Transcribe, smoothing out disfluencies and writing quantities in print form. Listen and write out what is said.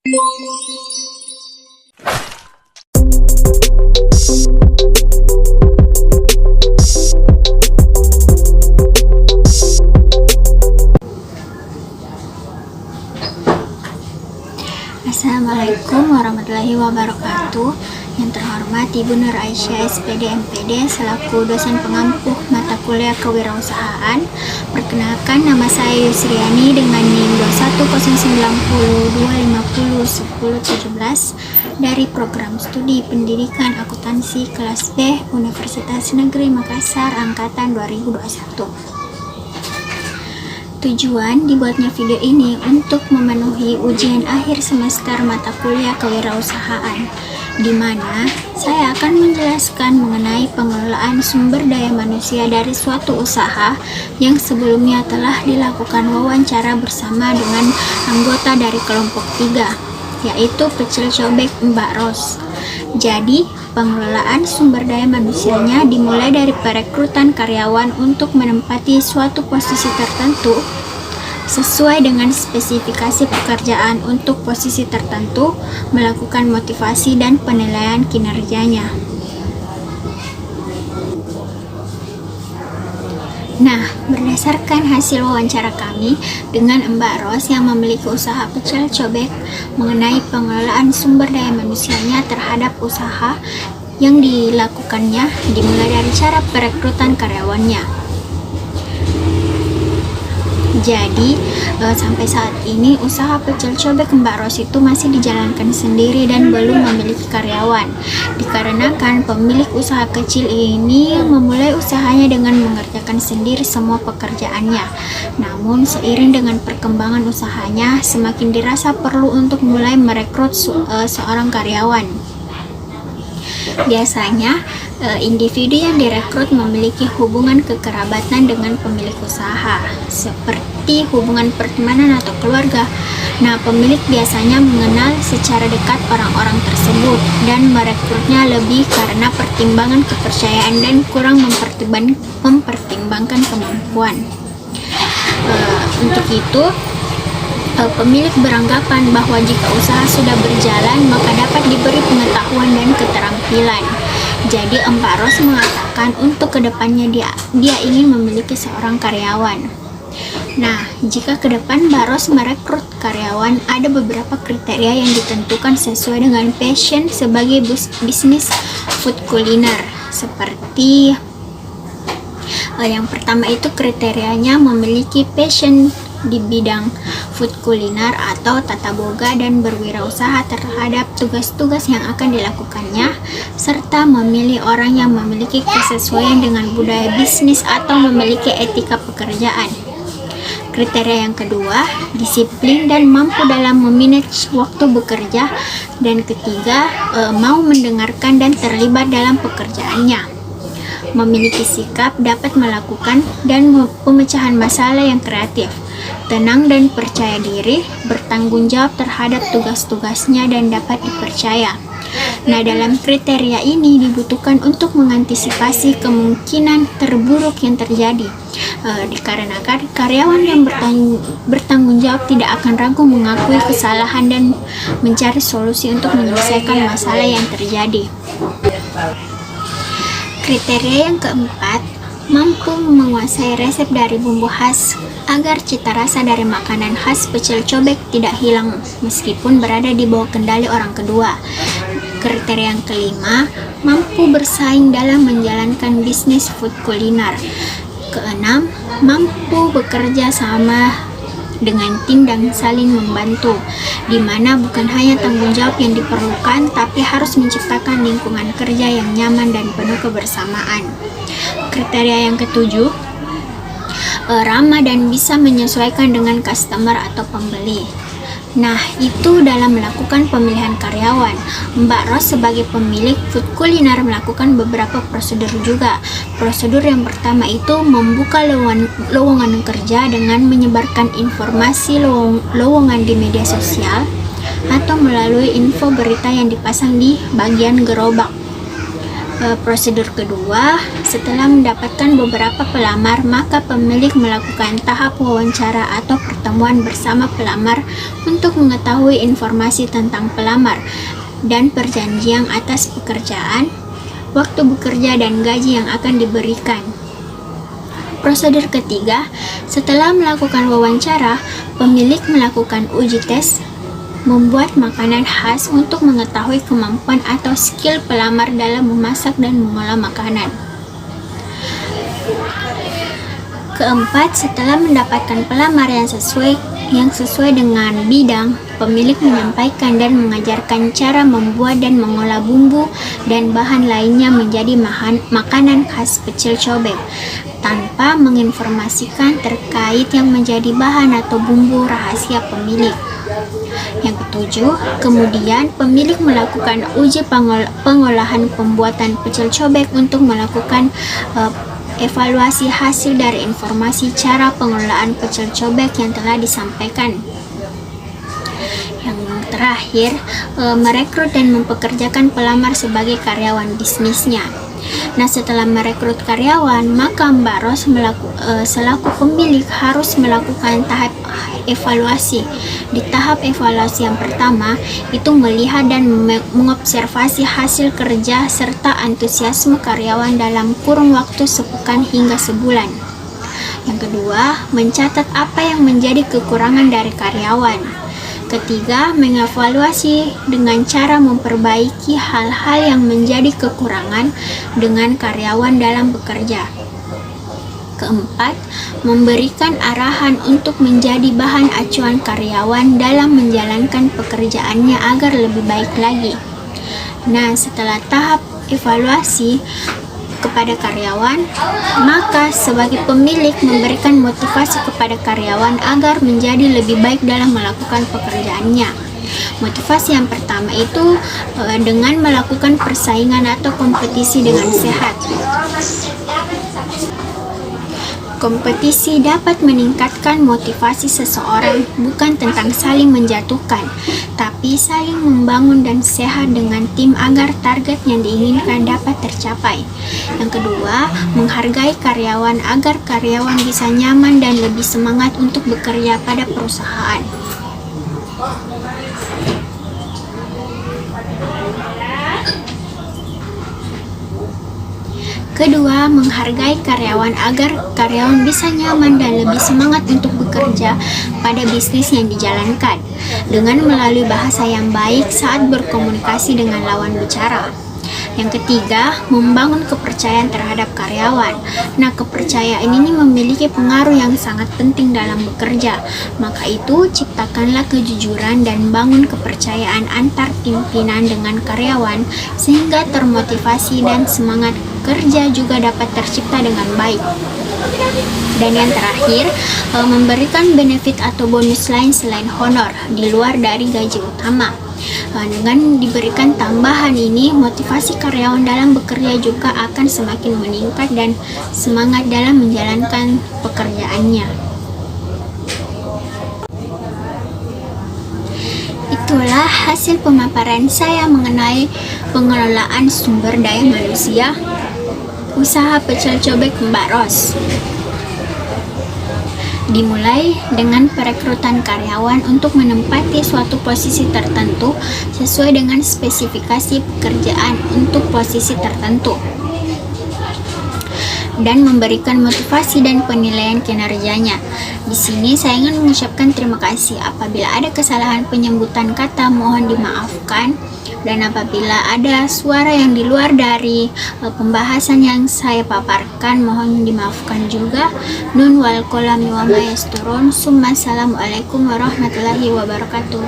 Assalamualaikum warahmatullahi wabarakatuh. Yang terhormat Ibu Nur Aisyah SPD MPD selaku dosen pengampuh mata kuliah kewirausahaan. Perkenalkan, nama saya Yusriani dengan NIM 21092501017 dari program studi pendidikan akuntansi kelas B Universitas Negeri Makassar angkatan 2021. Tujuan dibuatnya video ini untuk memenuhi ujian akhir semester mata kuliah kewirausahaan, di mana saya akan menjelaskan mengenai pengelolaan sumber daya manusia dari suatu usaha yang sebelumnya telah dilakukan wawancara bersama dengan anggota dari kelompok 3, yaitu Pecel Cobek Mbak Ros. Jadi, pengelolaan sumber daya manusianya dimulai dari perekrutan karyawan untuk menempati suatu posisi tertentu sesuai dengan spesifikasi pekerjaan untuk posisi tertentu, melakukan motivasi dan penilaian kinerjanya. Nah, berdasarkan hasil wawancara kami dengan Mbak Ros yang memiliki usaha pecel cobek mengenai pengelolaan sumber daya manusianya terhadap usaha yang dilakukannya, dimulai dari cara perekrutan karyawannya. Jadi, sampai saat ini usaha pecel cobek Mbak Ros itu masih dijalankan sendiri dan belum memiliki karyawan. Dikarenakan pemilik usaha kecil ini memulai usahanya dengan mengerjakan sendiri semua pekerjaannya. Namun, seiring dengan perkembangan usahanya, semakin dirasa perlu untuk mulai merekrut seorang karyawan. Biasanya, individu yang direkrut memiliki hubungan kekerabatan dengan pemilik usaha, seperti hubungan pertemanan atau keluarga. Nah, pemilik biasanya mengenal secara dekat orang-orang tersebut dan merekrutnya lebih karena pertimbangan kepercayaan dan kurang mempertimbangkan kemampuan. Untuk itu, pemilik beranggapan bahwa jika usaha sudah berjalan, maka dapat diberi pengetahuan dan keterampilan. Jadi Mbak Ros mengatakan untuk kedepannya dia ingin memiliki seorang karyawan. Nah, jika ke depan Mbak Ros merekrut karyawan, ada beberapa kriteria yang ditentukan sesuai dengan passion sebagai bisnis food kuliner. Seperti yang pertama itu kriterianya memiliki passion di bidang food kuliner atau tata boga dan berwirausaha terhadap tugas-tugas yang akan dilakukannya, serta memilih orang yang memiliki kesesuaian dengan budaya bisnis atau memiliki etika pekerjaan. Kriteria yang kedua, disiplin dan mampu dalam memanage waktu bekerja, dan ketiga, mau mendengarkan dan terlibat dalam pekerjaannya. Memiliki sikap dapat melakukan dan pemecahan masalah yang kreatif, tenang dan percaya diri, bertanggung jawab terhadap tugas-tugasnya dan dapat dipercaya. Nah, dalam kriteria ini dibutuhkan untuk mengantisipasi kemungkinan terburuk yang terjadi. Dikarenakan karyawan yang bertanggung jawab tidak akan ragu mengakui kesalahan dan mencari solusi untuk menyelesaikan masalah yang terjadi. Kriteria yang keempat, mampu menguasai resep dari bumbu khas agar cita rasa dari makanan khas pecel cobek tidak hilang meskipun berada di bawah kendali orang kedua. Kriteria yang kelima, mampu bersaing dalam menjalankan bisnis food kuliner. Keenam, mampu bekerja sama dengan tim dan saling membantu, di mana bukan hanya tanggung jawab yang diperlukan, tapi harus menciptakan lingkungan kerja yang nyaman dan penuh kebersamaan. Kriteria yang ketujuh, ramah dan bisa menyesuaikan dengan customer atau pembeli. Nah, itu dalam melakukan pemilihan karyawan. Mbak Ros sebagai pemilik food kuliner melakukan beberapa prosedur juga. Prosedur yang pertama itu membuka lowongan kerja dengan menyebarkan informasi lowongan di media sosial atau melalui info berita yang dipasang di bagian gerobak. Prosedur kedua, setelah mendapatkan beberapa pelamar, maka pemilik melakukan tahap wawancara atau pertemuan bersama pelamar untuk mengetahui informasi tentang pelamar dan perjanjian atas pekerjaan, waktu bekerja, dan gaji yang akan diberikan. Prosedur ketiga, setelah melakukan wawancara, pemilik melakukan uji tes, membuat makanan khas untuk mengetahui kemampuan atau skill pelamar dalam memasak dan mengolah makanan. Keempat, setelah mendapatkan pelamar yang sesuai dengan bidang, pemilik menyampaikan dan mengajarkan cara membuat dan mengolah bumbu dan bahan lainnya menjadi makanan khas pecel cobek, tanpa menginformasikan terkait yang menjadi bahan atau bumbu rahasia pemilik. Yang ketujuh, kemudian pemilik melakukan uji pengolahan pembuatan pecel cobek untuk melakukan evaluasi hasil dari informasi cara pengelolaan pecel cobek yang telah disampaikan. Yang terakhir, merekrut dan mempekerjakan pelamar sebagai karyawan bisnisnya. Nah, setelah merekrut karyawan, maka Mbak Ros selaku pemilik harus melakukan tahap evaluasi. Di tahap evaluasi yang pertama, itu melihat dan mengobservasi hasil kerja serta antusiasme karyawan dalam kurun waktu sepekan hingga sebulan. Yang kedua, mencatat apa yang menjadi kekurangan dari karyawan. Ketiga, mengevaluasi dengan cara memperbaiki hal-hal yang menjadi kekurangan dengan karyawan dalam bekerja. Keempat, memberikan arahan untuk menjadi bahan acuan karyawan dalam menjalankan pekerjaannya agar lebih baik lagi. Nah, setelah tahap evaluasi kepada karyawan, maka sebagai pemilik memberikan motivasi kepada karyawan agar menjadi lebih baik dalam melakukan pekerjaannya. Motivasi yang pertama itu dengan melakukan persaingan atau kompetisi dengan sehat. Kompetisi dapat meningkatkan motivasi seseorang, bukan tentang saling menjatuhkan, tapi saling membangun dan sehat dengan tim agar target yang diinginkan dapat tercapai. Yang kedua, menghargai karyawan agar karyawan bisa nyaman dan lebih semangat untuk bekerja pada perusahaan. Kedua, menghargai karyawan agar karyawan bisa nyaman dan lebih semangat untuk bekerja pada bisnis yang dijalankan dengan melalui bahasa yang baik saat berkomunikasi dengan lawan bicara. Yang ketiga, membangun kepercayaan terhadap karyawan. Nah, kepercayaan ini memiliki pengaruh yang sangat penting dalam bekerja. Maka itu, ciptakanlah kejujuran dan bangun kepercayaan antar pimpinan dengan karyawan sehingga termotivasi dan semangat kerja juga dapat tercipta dengan baik. Dan yang terakhir, memberikan benefit atau bonus lain selain honor di luar dari gaji utama. Dengan diberikan tambahan ini, motivasi karyawan dalam bekerja juga akan semakin meningkat dan semangat dalam menjalankan pekerjaannya. Itulah hasil pemaparan saya mengenai pengelolaan sumber daya manusia usaha pecel cobek Mbak Ros. Dimulai dengan perekrutan karyawan untuk menempati suatu posisi tertentu sesuai dengan spesifikasi pekerjaan untuk posisi tertentu, dan memberikan motivasi dan penilaian kinerjanya. Di sini saya ingin mengucapkan terima kasih. Apabila ada kesalahan penyebutan kata, mohon dimaafkan. Dan apabila ada suara yang di luar dari pembahasan yang saya paparkan, mohon dimaafkan juga. Nun wal kolami wa ma yasturun. Summa assalamualaikum warahmatullahi wabarakatuh.